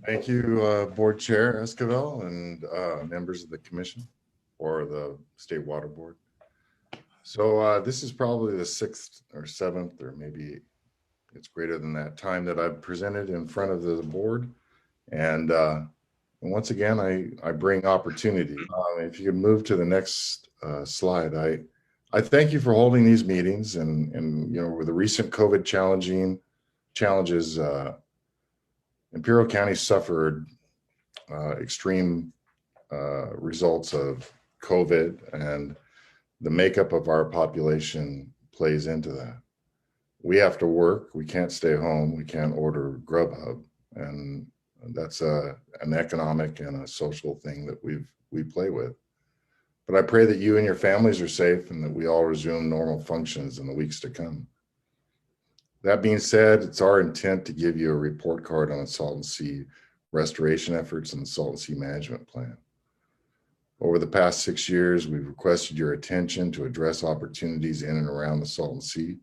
Thank you, Board Chair Esquivel and members of the commission or the State Water Board. So this is probably the sixth or seventh, or maybe it's greater than that time that I've presented in front of the board. And once again, I bring opportunity. If you could move to the next slide, I thank you for holding these meetings and with the recent COVID challenges, Imperial County suffered extreme results of COVID, and the makeup of our population plays into that. We have to work. We can't stay home. We can't order Grubhub, and that's an economic and a social thing that we play with. But I pray that you and your families are safe and that we all resume normal functions in the weeks to come. That being said, it's our intent to give you a report card on the Salton Sea restoration efforts and the Salton Sea management plan. Over the past 6 years, we've requested your attention to address opportunities in and around the Salton Sea.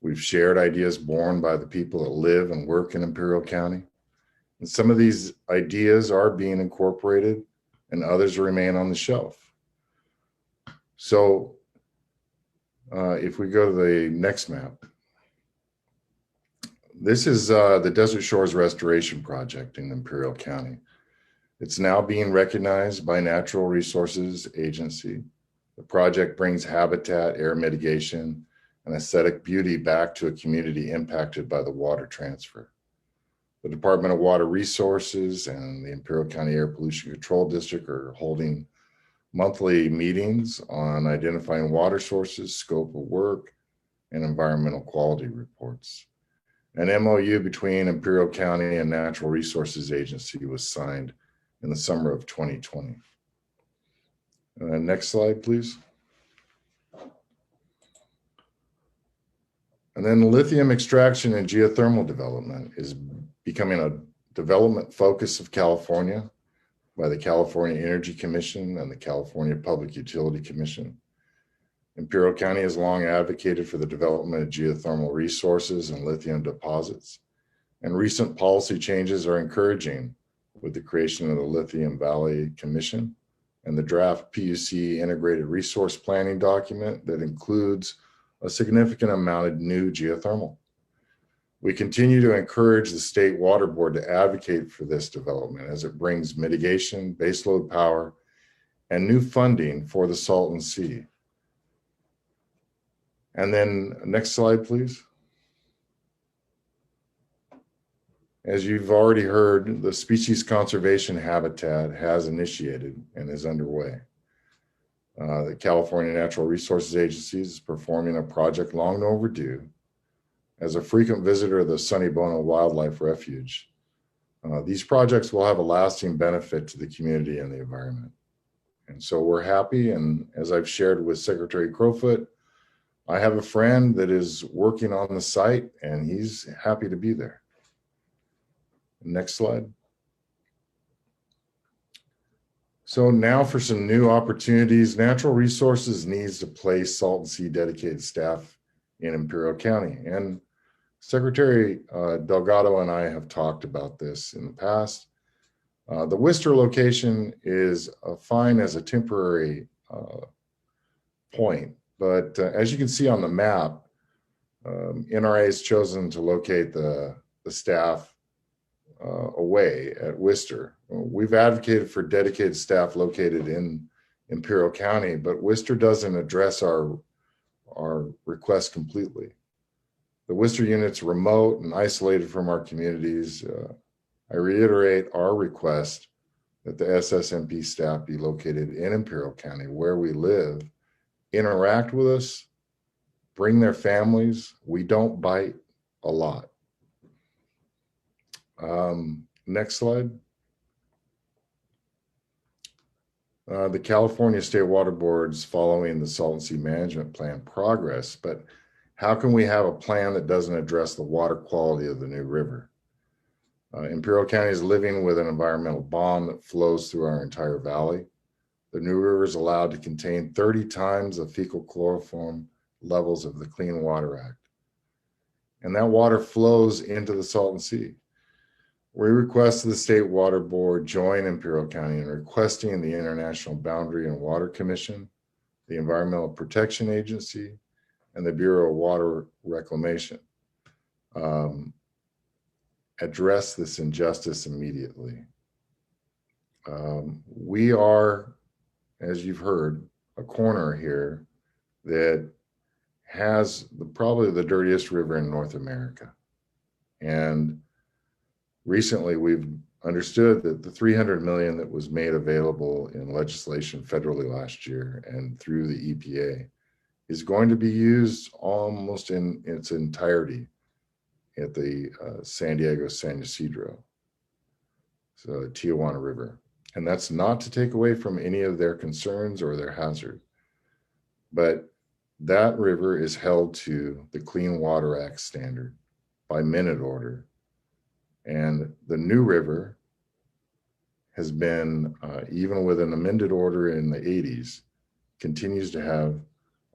We've shared ideas born by the people that live and work in Imperial County. And some of these ideas are being incorporated and others remain on the shelf. So if we go to the next map, this is the Desert Shores Restoration Project in Imperial County. It's now being recognized by Natural Resources Agency. The project brings habitat, air mitigation, and aesthetic beauty back to a community impacted by the water transfer. The Department of Water Resources and the Imperial County Air Pollution Control District are holding monthly meetings on identifying water sources, scope of work, and environmental quality reports. An MOU between Imperial County and Natural Resources Agency was signed in the summer of 2020. Next slide, please. And then lithium extraction and geothermal development is becoming a development focus of California by the California Energy Commission and the California Public Utility Commission. Imperial County has long advocated for the development of geothermal resources and lithium deposits, and recent policy changes are encouraging with the creation of the Lithium Valley Commission and the draft PUC integrated resource planning document that includes a significant amount of new geothermal. We continue to encourage the State Water Board to advocate for this development as it brings mitigation, baseload power, and new funding for the Salton Sea. And then next slide, please. As you've already heard, the species conservation habitat has initiated and is underway. The California Natural Resources Agency is performing a project long overdue. As a frequent visitor of the Sonny Bono Wildlife Refuge, these projects will have a lasting benefit to the community and the environment. And so we're happy, and as I've shared with Secretary Crowfoot, I have a friend that is working on the site and he's happy to be there. Next slide. So now for some new opportunities. Natural Resources needs to place Salton Sea dedicated staff in Imperial County. And Secretary Delgado and I have talked about this in the past. The Worcester location is fine as a temporary point, but as you can see on the map, NRA has chosen to locate the staff away at Worcester. We've advocated for dedicated staff located in Imperial County, but Worcester doesn't address our request completely. The Worcester unit's remote and isolated from our communities. I reiterate our request that the SSMP staff be located in Imperial County where we live, interact with us, bring their families. We don't bite a lot. Next slide. The California State Water Board's following the Salton Sea Management Plan progress, but how can we have a plan that doesn't address the water quality of the new river? Imperial County is living with an environmental bomb that flows through our entire valley. The new river is allowed to contain 30 times the fecal chloroform levels of the Clean Water Act. And that water flows into the Salton Sea. We request the State Water Board join Imperial County in requesting the International Boundary and Water Commission, the Environmental Protection Agency, and the Bureau of Water Reclamation address this injustice immediately. We are, as you've heard, a corner here that has probably the dirtiest river in North America. And recently we've understood that the $300 million that was made available in legislation federally last year and through the EPA is going to be used almost in its entirety at the San Diego San Ysidro, so Tijuana River. And that's not to take away from any of their concerns or their hazard, but that river is held to the Clean Water Act standard by minute order. And the new river has been, even with an amended order in the 80s, continues to have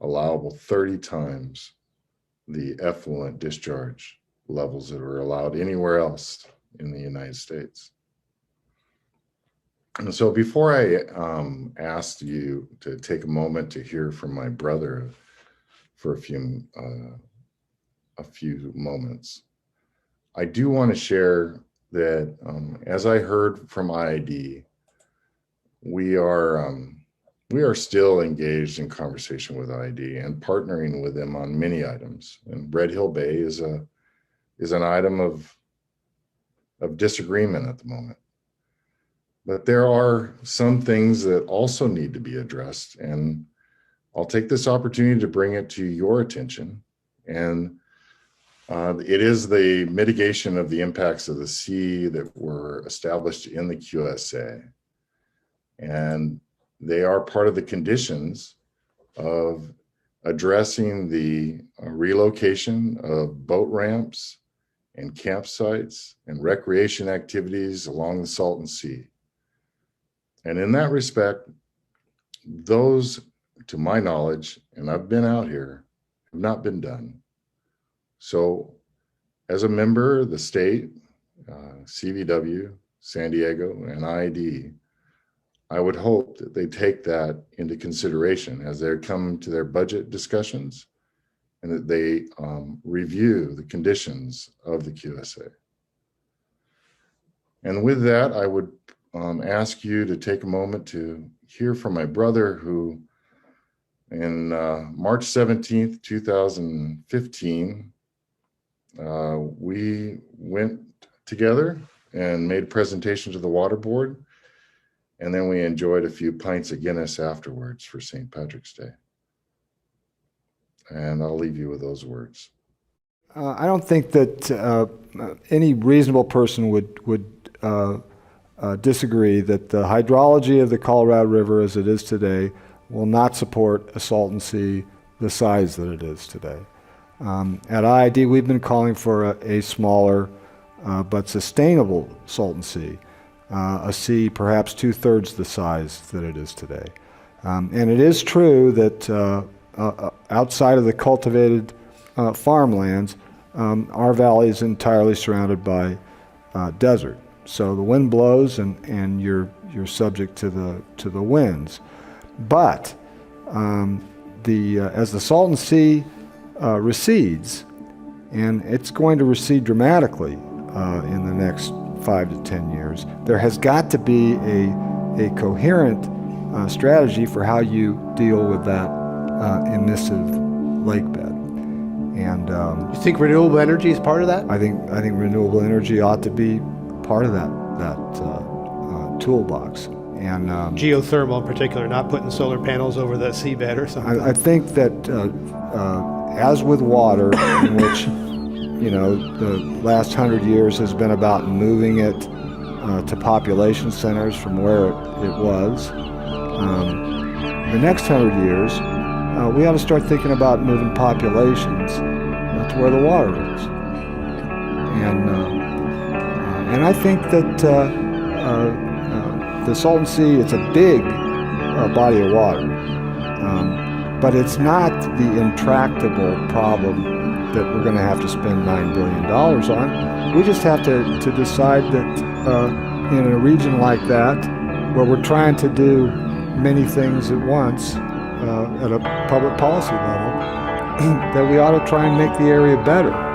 allowable 30 times the effluent discharge levels that are allowed anywhere else in the United States. And so before I asked you to take a moment to hear from my brother for a few moments, I do want to share that as I heard from IID, we are still engaged in conversation with IID and partnering with them on many items. And Red Hill Bay is an item of disagreement at the moment. But there are some things that also need to be addressed, and I'll take this opportunity to bring it to your attention. And it is the mitigation of the impacts of the sea that were established in the QSA. And they are part of the conditions of addressing the relocation of boat ramps and campsites and recreation activities along the Salton Sea. And in that respect, those, to my knowledge, and I've been out here, have not been done. So as a member of the state, CVW, San Diego, and IID, I would hope that they take that into consideration as they come to their budget discussions, and that they review the conditions of the QSA. And with that, I would ask you to take a moment to hear from my brother, who in March 17th, 2015, we went together and made a presentation to the water board. And then we enjoyed a few pints of Guinness afterwards for St. Patrick's Day. And I'll leave you with those words. I don't think that any reasonable person would disagree that the hydrology of the Colorado River as it is today will not support a Salton Sea the size that it is today. At IID, we've been calling for a smaller but sustainable Salton Sea, a sea perhaps 2/3 the size that it is today. And it is true that outside of the cultivated farmlands, our valley is entirely surrounded by desert. So the wind blows and you're subject to the winds. But as the Salton Sea recedes, and it's going to recede dramatically in the next 5 to 10 years, there has got to be a coherent strategy for how you deal with that emissive lake bed. And you think renewable energy is part of that? I think renewable energy ought to be part of that toolbox. And geothermal in particular, not putting solar panels over the seabed or something. I think that as with water, in which the last 100 years has been about moving it to population centers from where it was. The next 100 years, we ought to start thinking about moving populations to where the water is. And I think that the Salton Sea, it's a big body of water. But it's not the intractable problem that we're going to have to spend $9 billion on. We just have to decide that in a region like that, where we're trying to do many things at once at a public policy level, that we ought to try and make the area better.